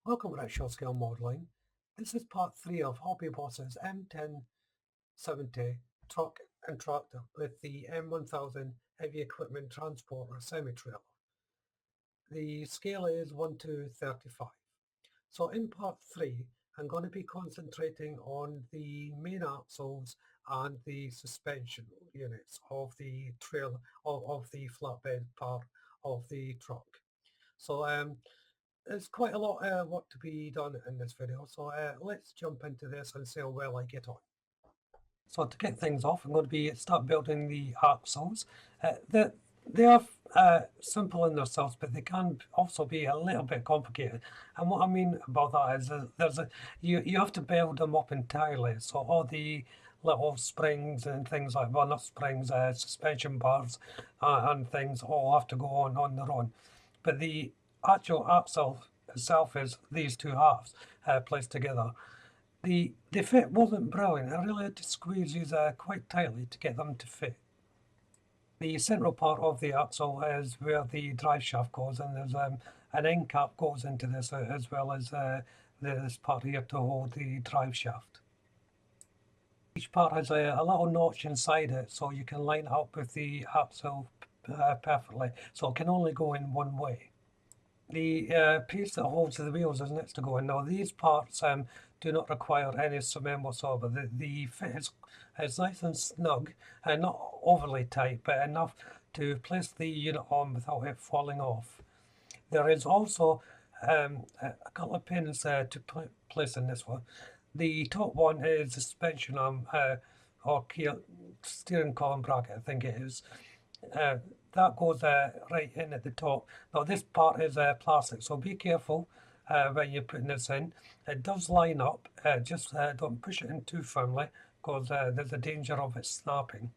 Welcome to Short Scale Modelling. This is part 3 of Hobby Boss's M1070 truck and tractor with the M1000 heavy equipment transporter semi-trailer. The scale is 1:35. So in part 3, I'm going to be concentrating on the main axles and the suspension units of the trailer of the flatbed part of the truck. So there's quite a lot of work to be done in this video, so let's jump into this and see how well I get on. So to kick things off, I'm going to start building the axles. They are simple in themselves, but they can also be a little bit complicated. And what I mean about that is you have to build them up entirely. So all the little springs and things like, well, not springs, suspension bars and things all have to go on their own. But the actual axle itself is these two halves placed together. The fit wasn't brilliant. I really had to squeeze these quite tightly to get them to fit. The central part of the axle is where the drive shaft goes, and there's an end cap goes into this as well as this part here to hold the drive shaft. Each part has a little notch inside it, so you can line it up with the axle perfectly, so it can only go in one way. The piece that holds the wheels is next to go in. Now these parts do not require any cement whatsoever. The fit is nice and snug and not overly tight, but enough to place the unit on without it falling off. There is also a couple of pins to place in this one. The top one is the suspension arm or steering column bracket, I think it is. That goes right in at the top. Now this part is plastic, so be careful when you're putting this in. It does line up, just don't push it in too firmly because there's a danger of it snapping.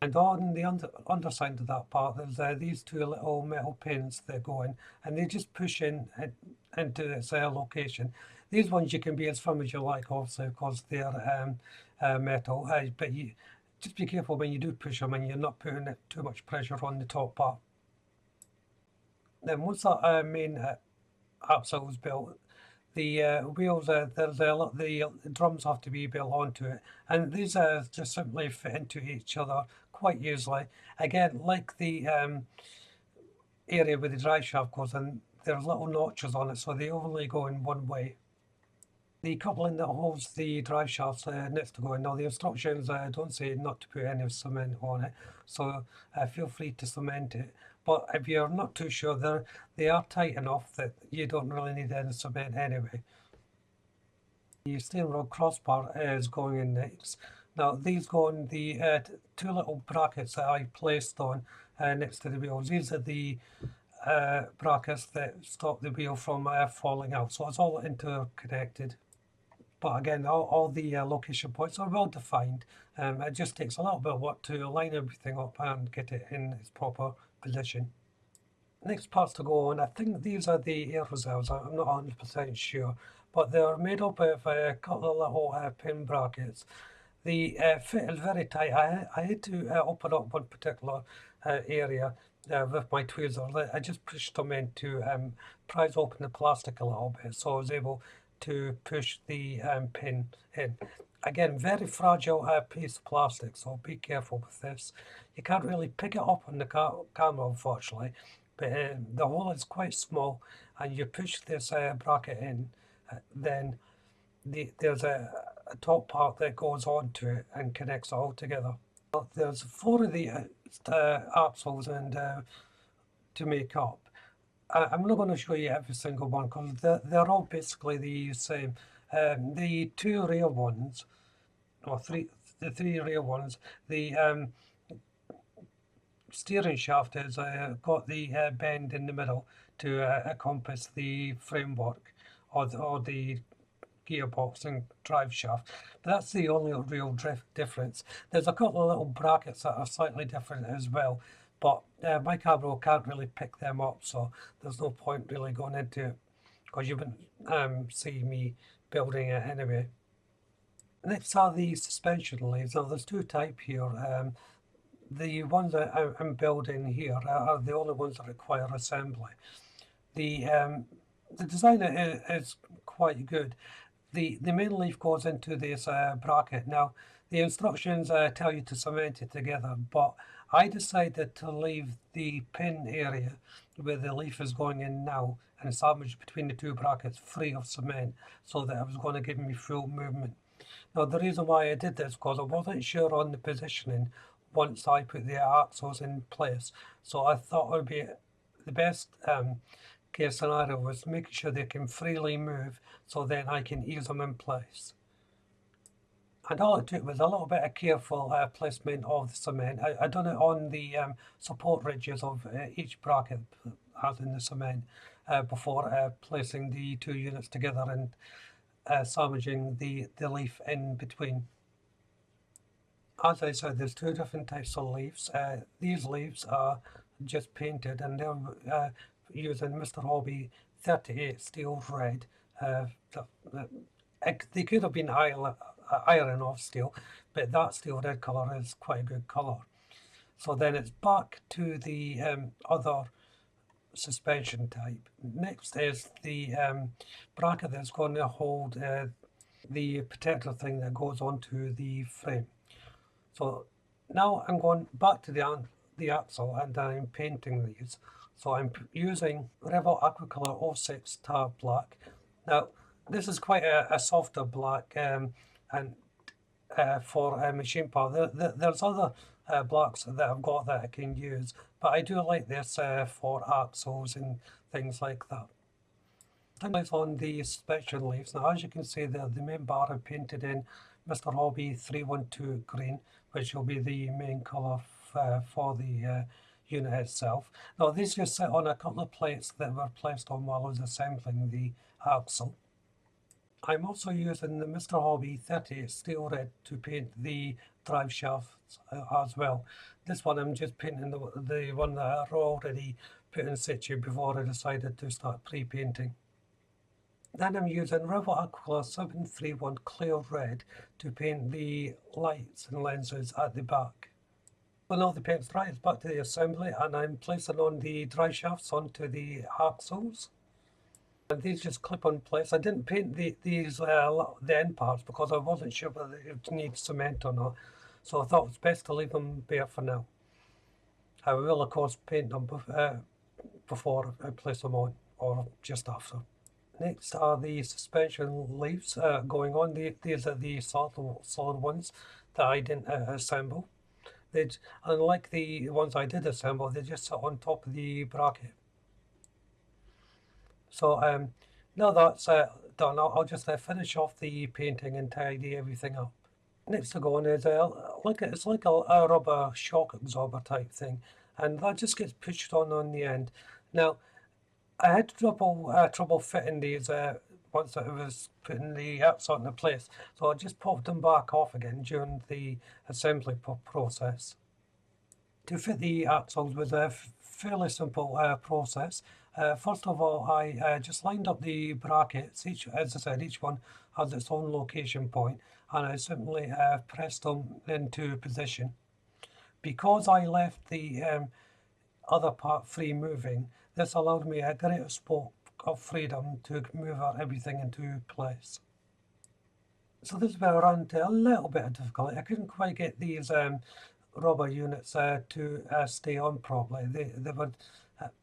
And on the underside of that part, there's these two little metal pins that go in, and they just push into this location. These ones you can be as firm as you like, obviously, because they're metal, but you just be careful when you do push them and you're not putting too much pressure on the top part. Then once that main axle is built, the wheels, the drums have to be built onto it, and these just simply fit into each other quite easily. Again, like the area where the drive shaft goes in, there's little notches on it, so they only go in one way. The coupling that holds the drive shafts needs to go in. Now the instructions don't say not to put any cement on it, so feel free to cement it. But if you're not too sure, they are tight enough that you don't really need any cement anyway. The steering rod crossbar is going in next. Now these go in the two little brackets that I placed on next to the wheels. These are the brackets that stop the wheel from falling out, so it's all interconnected. But again, all the location points are well defined. It just takes a little bit of work to line everything up and get it in its proper position. Next parts to go on, I think these are the air reserves. I'm not 100% sure, but they're made up of a couple of little pin brackets. The fit is very tight. I had to open up one particular area with my tweezers. I just pushed them in to prise open the plastic a little bit, so I was able to push the pin in. Again, very fragile piece of plastic, so be careful with this. You can't really pick it up on the camera, unfortunately, but the hole is quite small, and you push this bracket in, then there's a top part that goes onto it and connects it all together. There's 4 of the axles and to make up. I'm not going to show you every single one because they're all basically the same. The 2 rear ones, or the 3 rear ones, the steering shaft has got the bend in the middle to encompass the framework or the gearbox and drive shaft. But that's the only real difference. There's a couple of little brackets that are slightly different as well, but my camera can't really pick them up, so there's no point really going into it because you wouldn't see me building it anyway. Next are the suspension leads. Now there's 2 types here. The ones that I'm building here are the only ones that require assembly. The The design is quite good. The main leaf goes into this bracket. Now, the instructions tell you to cement it together, but I decided to leave the pin area where the leaf is going in now and sandwich between the two brackets free of cement so that it was going to give me full movement. Now, the reason why I did this because I wasn't sure on the positioning once I put the axles in place. So I thought it would be the best case scenario was making sure they can freely move so then I can ease them in place. And all it took was a little bit of careful placement of the cement. I done it on the support ridges of each bracket as in the cement before placing the two units together and sandwiching the leaf in between. As I said, there's two different types of leaves. These leaves are just painted and they're using Mr. Hobby 38 steel red. They could have been iron off steel, but that steel red colour is quite a good colour. So then it's back to the other suspension type. Next is the bracket that's going to hold the protector thing that goes onto the frame. So now I'm going back to the axle and I'm painting these. So I'm using Revol Aquacolor 06 tab black. Now this is quite a softer black and for a machine part. There's other blacks that I've got that I can use, but I do like this for axles and things like that. Things on the suspension leaves. Now as you can see there, the main bar I painted in Mr. Hobby 312 green, which will be the main colour for the unit itself. Now these just sit on a couple of plates that were placed on while I was assembling the axle. I'm also using the Mr. Hobby 38 steel red to paint the drive shafts as well. This one I'm just painting the one that I already put in situ before I decided to start pre-painting. Then I'm using Revol Aquacolor 731 clear red to paint the lights and lenses at the back. When all the paint's dry, it's back to the assembly and I'm placing on the drive shafts onto the axles. And these just clip on place. I didn't paint the end parts because I wasn't sure whether it needs cement or not. So I thought it was best to leave them bare for now. I will of course paint them before I place them on or just after. Next are the suspension leaves going on. These are the solid ones that I didn't assemble. Unlike the ones I did assemble, they just sit on top of the bracket. So now that's done, I'll just finish off the painting and tidy everything up. Next to go on is it's like a rubber shock absorber type thing, and that just gets pushed on the end. Now I had trouble fitting these once I was putting the axle into place, so I just popped them back off again during the assembly process. To fit the axles was a fairly simple process. First of all, I just lined up the brackets. As I said, each one has its own location point, and I simply pressed them into position. Because I left the other part free moving, this allowed me a greater scope of freedom to move everything into place. So this is where I ran into a little bit of difficulty. I couldn't quite get these rubber units to stay on properly. They would.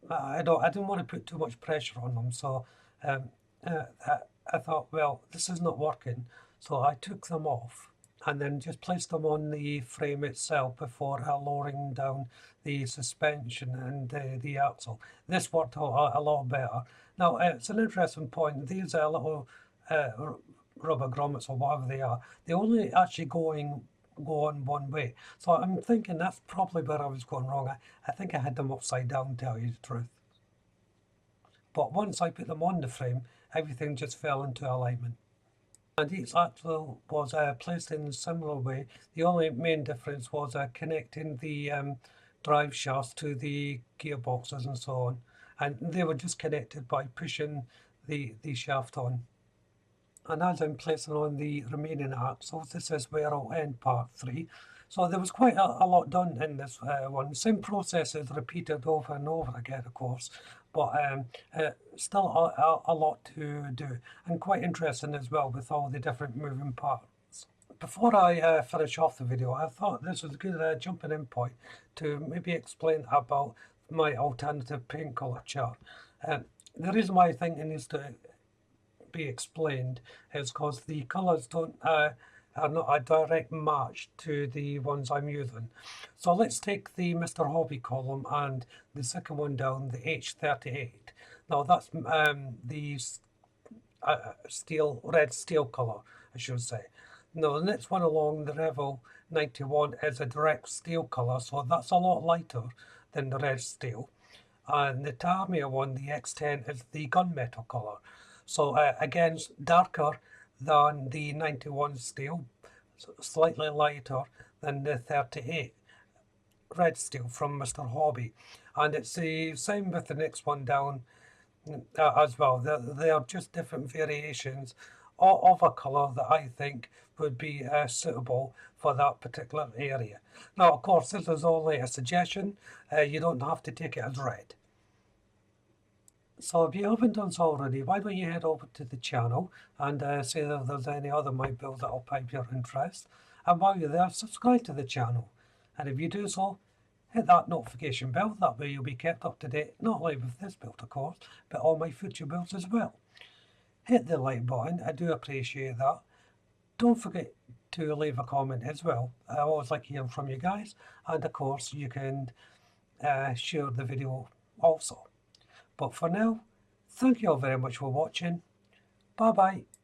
I didn't want to put too much pressure on them, so I thought, well, this is not working. So I took them off and then just placed them on the frame itself before lowering down the suspension and the axle. This worked a lot better. Now, it's an interesting point. These little rubber grommets or whatever they only actually go on one way. So I'm thinking that's probably where I was going wrong. I think I had them upside down, to tell you the truth. But once I put them on the frame, everything just fell into alignment. And each axle was placed in a similar way. The only main difference was connecting the drive shafts to the gearboxes and so on. And they were just connected by pushing the shaft on. And as I'm placing on the remaining axles, this is where I'll end part 3. So there was quite a lot done in this one. The same process is repeated over and over again, of course, but still a lot to do, and quite interesting as well with all the different moving parts. Before I finish off the video, I thought this was a good jumping in point to maybe explain about my alternative paint colour chart. The reason why I think it needs to be explained is because the colours don't are not a direct match to the ones I'm using. So let's take the Mr. Hobby column and the second one down, the H38. Now that's the red steel colour, I should say. Now the next one along, the Revel 91, is a direct steel colour, so that's a lot lighter than the red steel. And the Tamiya one, the X10, is the gunmetal colour. So again, darker than the 91 steel, slightly lighter than the 38 red steel from Mr. Hobby. And it's the same with the next one down as well. They are just different variations of a colour that I think would be suitable for that particular area. Now, of course, this is only a suggestion. You don't have to take it as read. So if you haven't done so already, why don't you head over to the channel and see if there's any other mic builds that will pique your interest. And while you're there, subscribe to the channel. And if you do so, hit that notification bell. That way you'll be kept up to date, not only with this build of course, but all my future builds as well. Hit the like button, I do appreciate that. Don't forget to leave a comment as well. I always like hearing from you guys. And of course you can share the video also. But for now, thank you all very much for watching. Bye bye.